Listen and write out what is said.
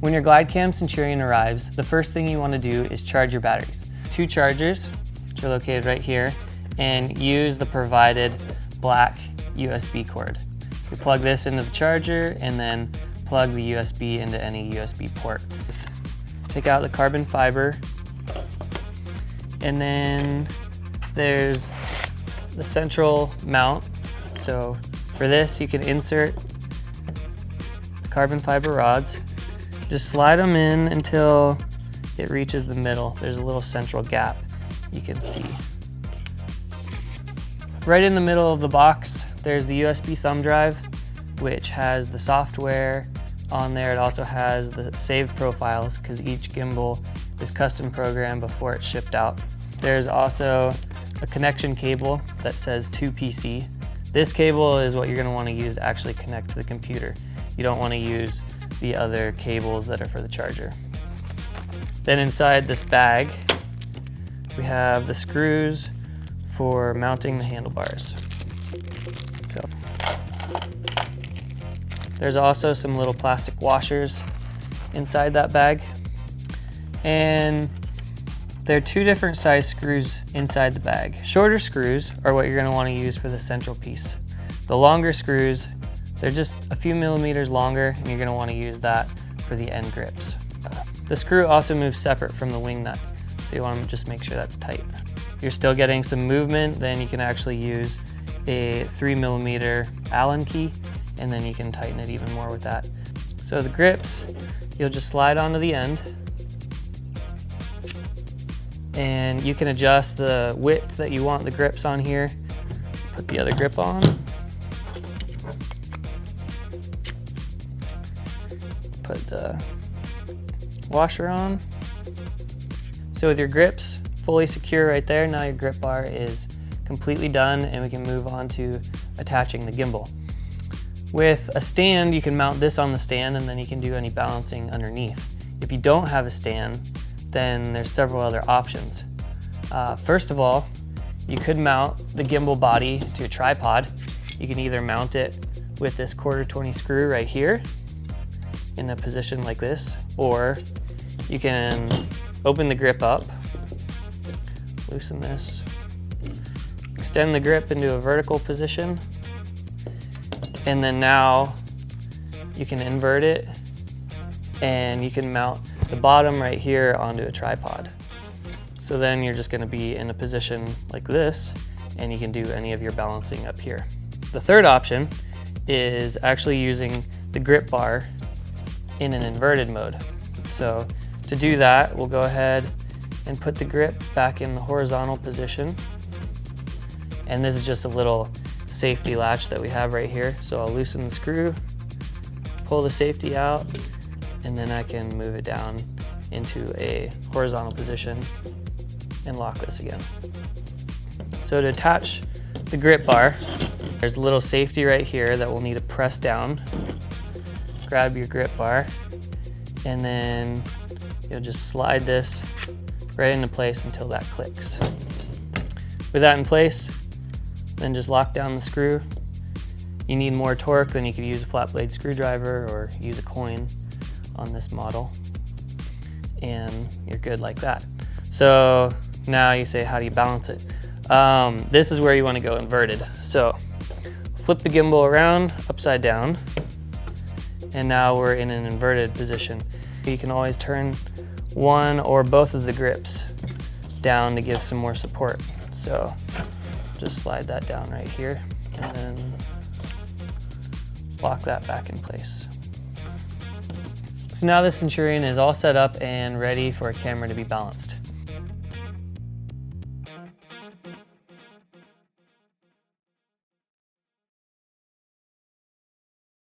When your Glidecam Centurion arrives, the first thing you want to do is charge your batteries. 2 chargers, which are located right here, and use the provided black USB cord. You plug this into the charger and then plug the USB into any USB port. Take out the carbon fiber, and then there's the central mount. So for this, you can insert the carbon fiber rods. Just slide them in until it reaches the middle. There's a little central gap you can see. Right in the middle of the box, there's the USB thumb drive, which has the software on there. It also has the saved profiles because each gimbal is custom programmed before it's shipped out. There's also a connection cable that says to PC. This cable is what you're going to want to use to actually connect to the computer. You don't want to use the other cables that are for the charger. Then inside this bag, we have the screws for mounting the handlebars. So, there's also some little plastic washers inside that bag. And there are 2 different size screws inside the bag. Shorter screws are what you're going to want to use for the central piece. The longer screws, they're just a few millimeters longer, and you're going to want to use that for the end grips. The screw also moves separate from the wing nut, so you want to just make sure that's tight. If you're still getting some movement, then you can actually use a 3mm Allen key, and then you can tighten it even more with that. So the grips, you'll just slide onto the end, and you can adjust the width that you want the grips on here. Put the other grip on. Put the washer on. So with your grips fully secure right there, now your grip bar is completely done, and we can move on to attaching the gimbal. With a stand, you can mount this on the stand, and then you can do any balancing underneath. If you don't have a stand, then there's several other options. First of all, you could mount the gimbal body to a tripod. You can either mount it with this 1/4-20 screw right here in a position like this, or you can open the grip up, loosen this, extend the grip into a vertical position, and then now you can invert it, and you can mount the bottom right here onto a tripod. So then you're just going to be in a position like this, and you can do any of your balancing up here. The third option is actually using the grip bar in an inverted mode. So to do that, we'll go ahead and put the grip back in the horizontal position. And this is just a little safety latch that we have right here. So I'll loosen the screw, pull the safety out, and then I can move it down into a horizontal position and lock this again. So to attach the grip bar, there's a little safety right here that we'll need to press down. Grab your grip bar, and then you'll just slide this right into place until that clicks. With that in place, then just lock down the screw. You need more torque, then you could use a flat blade screwdriver or use a coin on this model, and you're good like that. So now you say, how do you balance it? This is where you want to go inverted. So flip the gimbal around upside down, and now we're in an inverted position. You can always turn one or both of the grips down to give some more support. So just slide that down right here, and then lock that back in place. So now the Centurion is all set up and ready for a camera to be balanced.